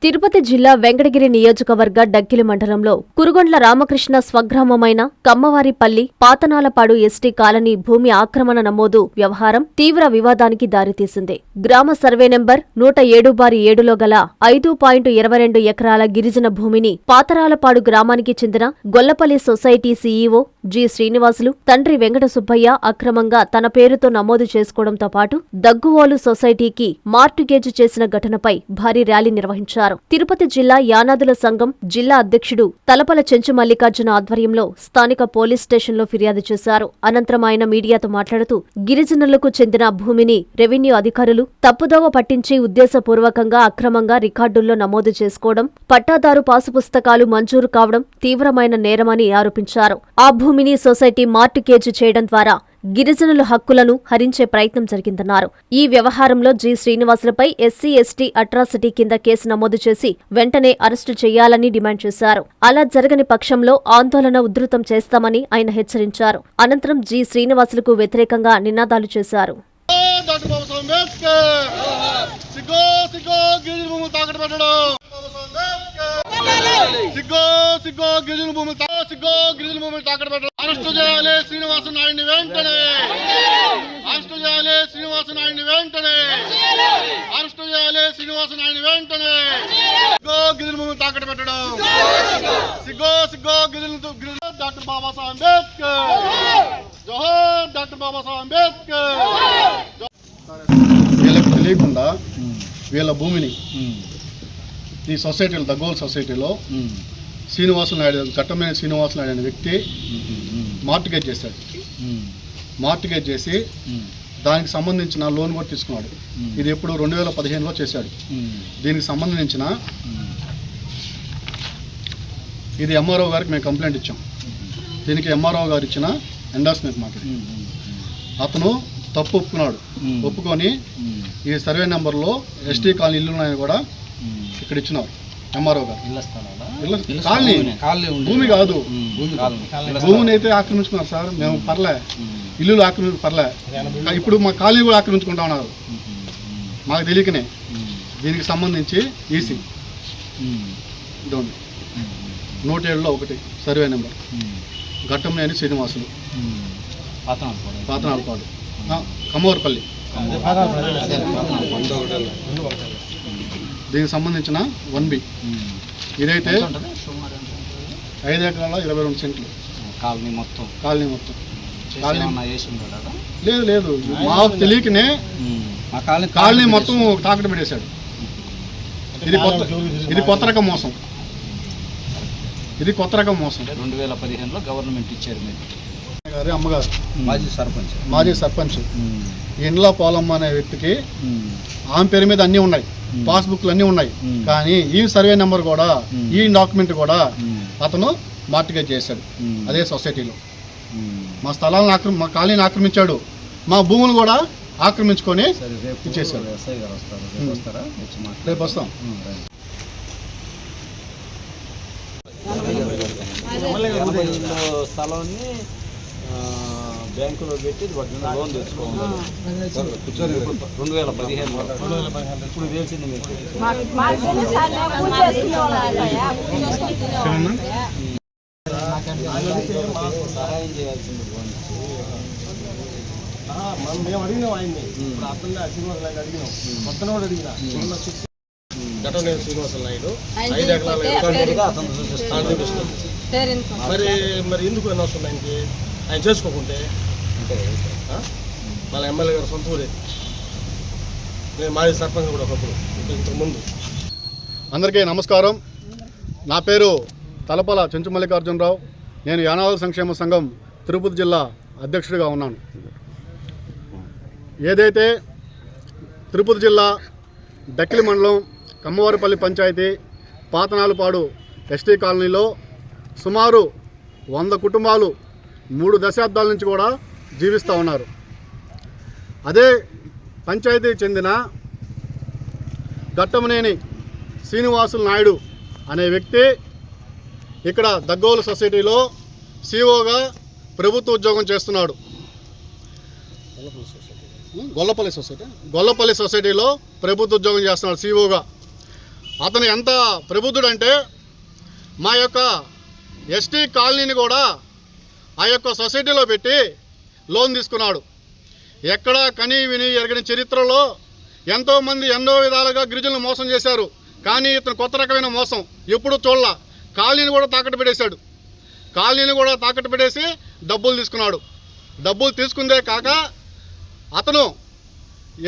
తిరుపతి జిల్లా వెంకటగిరి నియోజకవర్గ డక్కిలి మండలంలో కురుగొండ్ల రామకృష్ణ స్వగ్రామమైన కమ్మవారిపల్లి పాతనాలపాడు ఎస్టీ కాలనీ భూమి ఆక్రమణ నమోదు వ్యవహారం తీవ్ర వివాదానికి దారితీసింది. గ్రామ సర్వే నెంబర్ 107/7లో గల 5.22 ఎకరాల గిరిజన భూమిని పాతరాలపాడు గ్రామానికి చెందిన Gollapalli society CEO G. Srinivasulu తండ్రి వెంకట సుబ్బయ్య అక్రమంగా తన పేరుతో నమోదు చేసుకోవడంతో పాటు దగ్గువోలు సొసైటీకి మార్టుగేజ్ చేసిన ఘటనపై భారీ ర్యాలీ నిర్వహించారు. తిరుపతి జిల్లా యానాదుల సంఘం జిల్లా అధ్యక్షుడు తలపల చెంచు మల్లికార్జున ఆధ్వర్యంలో స్థానిక పోలీస్ స్టేషన్లో ఫిర్యాదు చేశారు. అనంతరం ఆయన మీడియాతో మాట్లాడుతూ గిరిజనులకు చెందిన భూమిని రెవెన్యూ అధికారులు తప్పుదోవ పట్టించి ఉద్దేశపూర్వకంగా అక్రమంగా రికార్డుల్లో నమోదు చేసుకోవడం, పట్టాదారు పాసు పుస్తకాలు మంజూరు కావడం తీవ్రమైన నేరమని ఆరోపించారు. ఆ భూమిని సొసైటీ మార్టుగేజ్ చేయడం ద్వారా గిరిజనుల హక్కులను హరించే ప్రయత్నం జరిగిందన్నారు. ఈ వ్యవహారంలో జి. శ్రీనివాసులపై ఎస్సీ ఎస్టీ అట్రాసిటీ కింద కేసు నమోదు చేసి వెంటనే అరెస్టు చేయాలని డిమాండ్ చేశారు. అలా జరగని పక్షంలో ఆందోళన ఉధృతం చేస్తామని ఆయన హెచ్చరించారు. అనంతరం జి. శ్రీనివాసులకు వ్యతిరేకంగా నినాదాలు చేశారు. అరెస్టు చేయాలి శ్రీనివాస నాయుడిని వెంటనే, అరెస్టు చేయాలి శ్రీనివాస నాయుడిని వెంటనే, అరెస్టు చేయాలి శ్రీనివాస నాయుడిని వెంటనే. సిగ్గో గిరిజన భూమిని తాకట్టు పెట్టడం, సిగ్గో గిరిజన. డాక్టర్ బాబాసాహెబ్ అంబేద్కర్ జోహార్, డాక్టర్ బాబాసాహెబ్ అంబేద్కర్. వీళ్ళకి తెలియకుండా వీళ్ళ భూమిని ఈ సొసైటీలో దగ్గోల్ సొసైటీలో శ్రీనివాసులు నాయుడు, చట్టమైన శ్రీనివాసులు నాయుడు అనే వ్యక్తి మార్టిగేజ్ చేశాడు. మార్టిగేజ్ చేసి దానికి సంబంధించిన లోన్ కూడా తీసుకున్నాడు. ఇది ఎప్పుడు 2015లో చేశాడు. దీనికి సంబంధించిన ఇది ఎంఆర్ఓ గారికి మేము కంప్లైంట్ ఇచ్చాం. దీనికి ఎంఆర్ఓ గారు ఇచ్చిన ఎండార్స్మెంట్ మాకు. అతను తప్పు ఒప్పుకున్నాడు. ఒప్పుకొని ఈ సర్వే నెంబర్లో ఎస్టీ కాలనీ ఇల్లు ఉన్నాయని కూడా ఇక్కడ ఇచ్చినారు ఎంఆర్ఓ గారు. కాలనీ భూమి కాదు, భూమిని అయితే ఆక్రమించుకున్నారు సార్. మేము పర్లే, ఇల్లులు పర్లే, ఇప్పుడు మా కాలనీ కూడా ఆక్రమించుకుంటా ఉన్నారు మాకు తెలియకనే. దీనికి సంబంధించి ఈసీ ఇదండి 107లో 1 సర్వే నెంబర్ ఘట్టంనేని శ్రీనివాసులు పాతనాలపాడు కమ్మవారిపల్లి. దీనికి సంబంధించిన 1B ఇదైతే 5 ఎకరాల 22 సెంట్లు కాలనీ మొత్తం. లేదు మాకు తెలియకనే కాలనీ మొత్తం తాకట్టు పెట్టేశాడు. ఇది కొత్త రకం మోసం. 2015లో గవర్నమెంట్ ఇచ్చారు. గారి అమ్మగారు మాజీ సర్పంచ్ ఇండ్ల పోలమ్మ అనే వ్యక్తికి ఆమె పేరు మీద అన్నీ ఉన్నాయి, పాస్బుక్లు అన్నీ ఉన్నాయి. కానీ ఈ సర్వే నెంబర్ కూడా, ఈ డాక్యుమెంట్ కూడా అతను మార్టిగేజ్ చేశాడు అదే సొసైటీలో. మా స్థలాలను మా కాలనీని ఆక్రమించాడు, మా భూములు కూడా ఆక్రమించుకొని ఇచ్చేసాడు. రేపు వస్తాం. స్థలాన్ని బ్యాంకులో పెట్టి లోన్ తెచ్చుకోవాలి 2015లో. ఇప్పుడు తెలిసింది మీకు. సహాయం చేయాల్సింది మేము అడిగినాం ఆయన్ని. అతన్ని శ్రీనివాస నాయుడు అడిగినాం, మొత్తం కూడా అడిగినా. ఘట్టంనేని శ్రీనివాస నాయుడు 5 ఎకరాల చూపిస్తుంది. మరి ఎందుకు అనవసరం ఆయనకి? ఆయన చేసుకోకుంటే వాళ్ళ ఎమ్మెల్యే గారు సొంత ఊరే. నేను మాజీ సర్పంచ్ కూడా ఒకప్పుడు, ఇంతకుముందు. అందరికీ నమస్కారం. నా పేరు తలపల చెంచు మల్లికార్జునరావు. నేను యానాదుల సంక్షేమ సంఘం తిరుపతి జిల్లా అధ్యక్షుడిగా ఉన్నాను. ఏదైతే తిరుపతి జిల్లా డక్కిలి మండలం కమ్మవారిపల్లి పంచాయతీ పాతనాలపాడు ఎస్టీ కాలనీలో సుమారు 100 కుటుంబాలు 3 దశాబ్దాల నుంచి కూడా జీవిస్తూ ఉన్నారు. అదే పంచాయతీకి చెందిన ఘట్టంనేని శ్రీనివాసులు నాయుడు అనే వ్యక్తి ఇక్కడ దగ్గోలు సొసైటీలో సిఓగా ప్రభుత్వ ఉద్యోగం చేస్తున్నాడు. గొల్లపల్లి సొసైటీలో ప్రభుత్వ ఉద్యోగం చేస్తున్నాడు సిఓగా. అతను ఎంత ప్రబుద్ధుడంటే మా యొక్క ఎస్టీ కాలనీని కూడా ఆ యొక్క సొసైటీలో పెట్టి లోన్ తీసుకున్నాడు. ఎక్కడ కని విని ఎరగని చరిత్రలో ఎంతోమంది ఎన్నో విధాలుగా గిరిజనులు మోసం చేశారు. కానీ ఇతను కొత్త రకమైన మోసం ఎప్పుడు చూడలా. కాలనీని కూడా తాకట్టు పెట్టేశాడు. కాలనీని కూడా తాకట్టు పెట్టేసి డబ్బులు తీసుకున్నాడు. డబ్బులు తీసుకుందే కాక అతను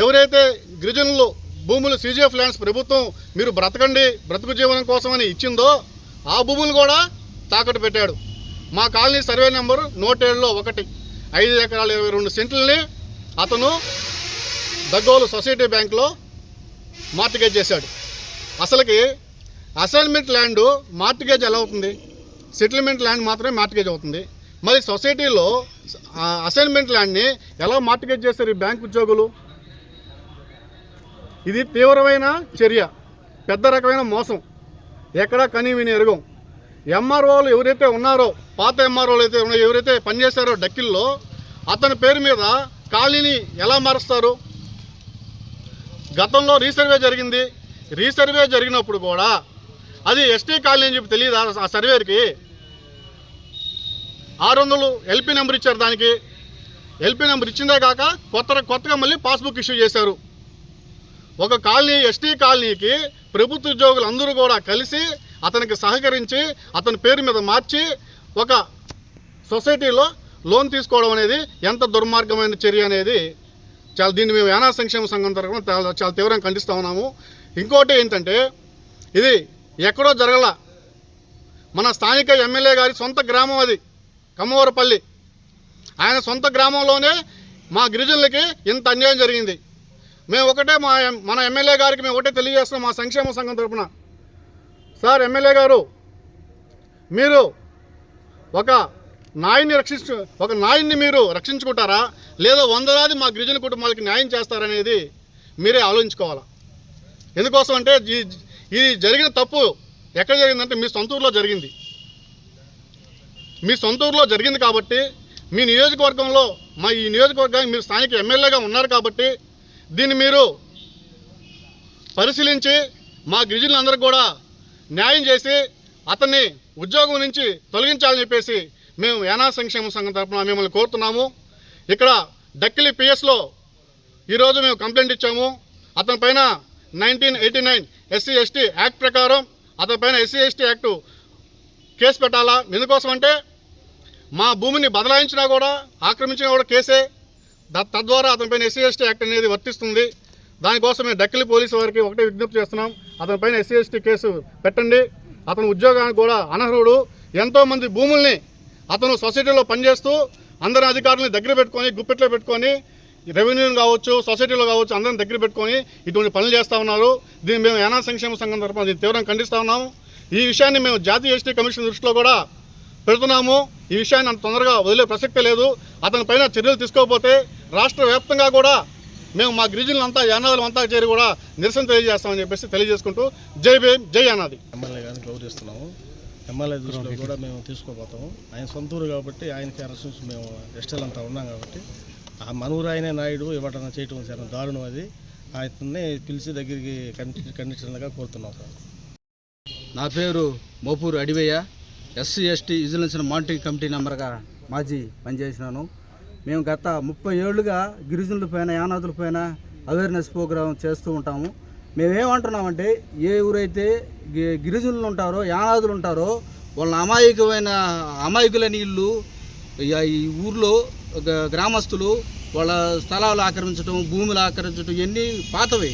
ఎవరైతే గిరిజనులు భూములు CGF ల్యాండ్స్ ప్రభుత్వం మీరు బ్రతకండి బ్రతుకు జీవనం కోసమని ఇచ్చిందో ఆ భూములు కూడా తాకట్టు పెట్టాడు. మా కాలనీ సర్వే నెంబర్ 107లో 1 5 ఎకరాల 22 సెంట్లని అతను దగ్గోలు సొసైటీ బ్యాంకులో మార్టిగేజ్ చేశాడు. అసలుకి అసైన్మెంట్ ల్యాండ్ మార్టిగేజ్ ఎలా అవుతుంది? సెటిల్మెంట్ ల్యాండ్ మాత్రమే మార్టిగేజ్ అవుతుంది. మరి సొసైటీలో అసైన్మెంట్ ల్యాండ్ని ఎలా మార్టిగేజ్ చేస్తారు ఈ బ్యాంక్ ఉద్యోగులు? ఇది తీవ్రమైన చర్య, పెద్ద రకమైన మోసం, ఎక్కడా కని విని ఎరగం. ఎంఆర్ఓలు ఎవరైతే ఉన్నారో, పాత ఎంఆర్ఓలు అయితే ఉన్నారో, ఎవరైతే పనిచేశారో డక్కిల్లో, అతని పేరు మీద కాలనీని ఎలా మారుస్తారు? గతంలో రీసర్వే జరిగింది. రీసర్వే జరిగినప్పుడు కూడా అది ఎస్టీ కాలనీ అని చెప్పి తెలియదు ఆ సర్వేకి. 600 LP నెంబర్ ఇచ్చారు. దానికి LP నెంబర్ ఇచ్చిందే కాక కొత్తగా మళ్ళీ పాస్బుక్ ఇష్యూ చేశారు. ఒక కాలనీ ఎస్టీ కాలనీకి ప్రభుత్వ ఉద్యోగులు అందరూ కూడా కలిసి అతనికి సహకరించి అతని పేరు మీద మార్చి ఒక సొసైటీలో లోన్ తీసుకోవడం అనేది ఎంత దుర్మార్గమైన చర్య అనేది దీన్ని మేము యానా సంక్షేమ సంఘం తరఫున చాలా తీవ్రంగా ఖండిస్తూ ఉన్నాము. ఇంకోటి ఏంటంటే ఇది ఎక్కడో జరగల, మన స్థానిక ఎమ్మెల్యే గారి సొంత గ్రామం అది కమ్మవరపల్లి. ఆయన సొంత గ్రామంలోనే మా గిరిజనులకి ఇంత అన్యాయం జరిగింది. మేము ఒకటే మన ఎమ్మెల్యే గారికి మేము ఒకటే తెలియజేస్తున్నాం మా సంక్షేమ సంఘం తరఫున. సార్ ఎమ్మెల్యే గారు, మీరు ఒక నాయన్ని మీరు రక్షించుకుంటారా, లేదా 100 మా గిరిజన కుటుంబాలకి న్యాయం చేస్తారనేది మీరే ఆలోచించుకోవాలా. ఎందుకోసం అంటే ఈ జరిగిన తప్పు ఎక్కడ జరిగిందంటే మీ సొంత ఊర్లో జరిగింది. మీ సొంత ఊర్లో జరిగింది కాబట్టి మీ నియోజకవర్గంలో ఈ నియోజకవర్గానికి మీరు స్థానిక ఎమ్మెల్యేగా ఉన్నారు కాబట్టి దీన్ని మీరు పరిశీలించి మా గిరిజనులందరికీ కూడా న్యాయం చేసి అతన్ని ఉద్యోగం నుంచి తొలగించాలని చెప్పేసి మేము యానా సంక్షేమ సంఘం తరఫున మిమ్మల్ని కోరుతున్నాము. ఇక్కడ డక్కిలి పిఎస్లో ఈరోజు మేము కంప్లైంట్ ఇచ్చాము. అతని పైన 1989 SC/ST యాక్ట్ ప్రకారం అతని పైన SC/ST యాక్టు కేసు పెట్టాలా. ఎందుకోసం అంటే మా భూమిని బదలాయించినా కూడా ఆక్రమించినా కూడా కేసే. తద్వారా అతనిపైన SC/ST యాక్ట్ అనేది వర్తిస్తుంది. దానికోసం మేము డక్కిలి పోలీసు వారికి ఒకటే విజ్ఞప్తి చేస్తున్నాం, అతనిపైన SC/ST కేసు పెట్టండి. అతను ఉద్యోగానికి కూడా అనర్హుడు. ఎంతోమంది భూముల్ని అతను సొసైటీలో పనిచేస్తూ అందరి అధికారులని దగ్గర పెట్టుకొని గుప్పెట్లో పెట్టుకొని రెవెన్యూని కావచ్చు సొసైటీలో కావచ్చు అందరిని దగ్గర పెట్టుకొని ఇటువంటి పనులు చేస్తూ ఉన్నారు. దీన్ని మేము యానా సంక్షేమ సంఘం తరఫున దీన్ని తీవ్రంగా ఖండిస్తూ ఉన్నాము. ఈ విషయాన్ని మేము జాతీయ ఎస్టీ కమిషన్ దృష్టిలో కూడా పెడుతున్నాము. ఈ విషయాన్ని అంత తొందరగా వదిలే ప్రసక్తే లేదు. అతని పైన చర్యలు తీసుకోకపోతే రాష్ట్ర వ్యాప్తంగా కూడా మేము మా గిరిజనులంతా యానాదులంతా చేరి కూడా నిరసన తెలియజేస్తామని చెప్పేసి తెలియజేసుకుంటూ జై భీమ్ జై యానాది. ఎమ్మెల్యే గారిని గౌరవిస్తున్నాము. ఎమ్మెల్యే దృష్టిలో కూడా మేము తీసుకోపోతాము. ఆయన సొంతూరు కాబట్టి ఆయనకి రెస్పాన్స్ మేము ఎస్టీలు అంతా ఉన్నాం కాబట్టి ఆ మనూరు ఆయనే నాయుడు ఇవ్వడం చేయటం చాలా దారుణం. అది ఆయన్ని పిలిచి దగ్గరికి ఖండించడంగా కోరుతున్నాం సార్. నా పేరు Mopuru Adivayya. SC/ST vigilance monitoring committee మెంబర్గా మాజీ పనిచేసినాను. మేము గత 30 ఏళ్ళుగా గిరిజనుల పైన యానాదుల పైన అవేర్నెస్ ప్రోగ్రామ్ చేస్తూ ఉంటాము. మేమేమంటున్నామంటే ఏ ఊరైతే గిరిజనులు ఉంటారో యానాదులు ఉంటారో వాళ్ళ అమాయకులని ఇల్లు ఈ ఊర్లో గ్రామస్తులు వాళ్ళ స్థలాలు ఆక్రమించడం భూములు ఆక్రమించడం ఇవన్నీ పాతవి.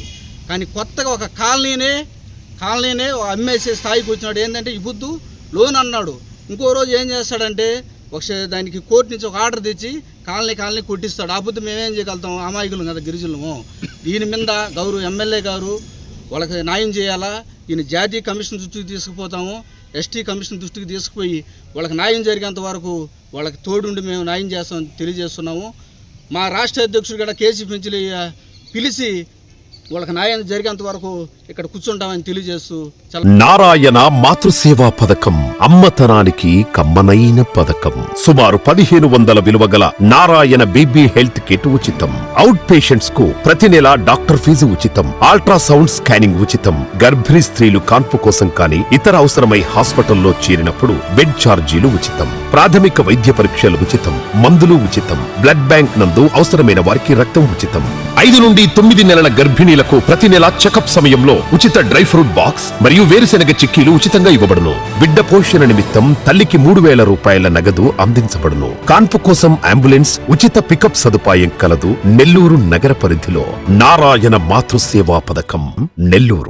కానీ కొత్తగా ఒక కాలనీనే అమ్మేసే స్థాయికి వచ్చినాడు. ఏంటంటే ఈ బుద్ధు లోన్ అన్నాడు. ఇంకో రోజు ఏం చేస్తాడంటే దానికి కోర్టు నుంచి ఒక ఆర్డర్ తెచ్చి కాలనీ కొట్టిస్తాడు. ఆ బుద్ధి మేమేం చేయగలుగుతాం? అమాయకులం కదా గిరిజనులము. దీని మీద గౌరవ ఎమ్మెల్యే గారు వాళ్ళకి న్యాయం చేయాలా. ఈయన జాతీయ కమిషన్ దృష్టికి తీసుకుపోతాము, ST కమిషన్ దృష్టికి తీసుకుపోయి వాళ్ళకి న్యాయం జరిగేంత వరకు వాళ్ళకి తోడుండి మేము న్యాయం చేస్తామని తెలియజేస్తున్నాము. మా రాష్ట్ర అధ్యక్షుడు కూడా కేసీ పెంచులు పిలిచి వాళ్ళకి న్యాయం జరిగేంత వరకు ఇక్కడ కూర్చుంటామని తెలియజేస్తూ నారాయణ మాతృసేవా పథకం అమ్మతనానికి కమ్మనైన పథకం. సుమారు 1500 విలువ గల నారాయణ బీబీ హెల్త్ కిట్ ఉచితం. అవుట్ పేషెంట్స్ కు ప్రతి నెల డాక్టర్ ఫీజు ఉచితం. అల్ట్రాసౌండ్ స్కానింగ్ ఉచితం. గర్భిణీ స్త్రీలు కాన్పు కోసం కానీ ఇతర అవసరమై హాస్పిటల్లో చేరినప్పుడు బెడ్ ఛార్జీలు ఉచితం. ప్రాథమిక వైద్య పరీక్షలు ఉచితం. మందులు ఉచితం. బ్లడ్ బ్యాంక్ నందు అవసరమైన వారికి రక్తం ఉచితం. 5 నుండి 9 నెలల గర్భిణీలకు ప్రతి నెల చెకప్ సమయంలో ఉచిత డ్రై ఫ్రూట్ బాక్స్ మరియు వేరుశెనగ చిక్కీలు ఉచితంగా ఇవ్వబడును. బిడ్డ పోషణ నిమిత్తం తల్లికి 3000 రూపాయల నగదు అందించబడును. కాన్పు కోసం అంబులెన్స్ ఉచిత పికప్ సదుపాయం కలదు. నెల్లూరు నగర పరిధిలో నారాయణ మాతృసేవా పథకం నెల్లూరు.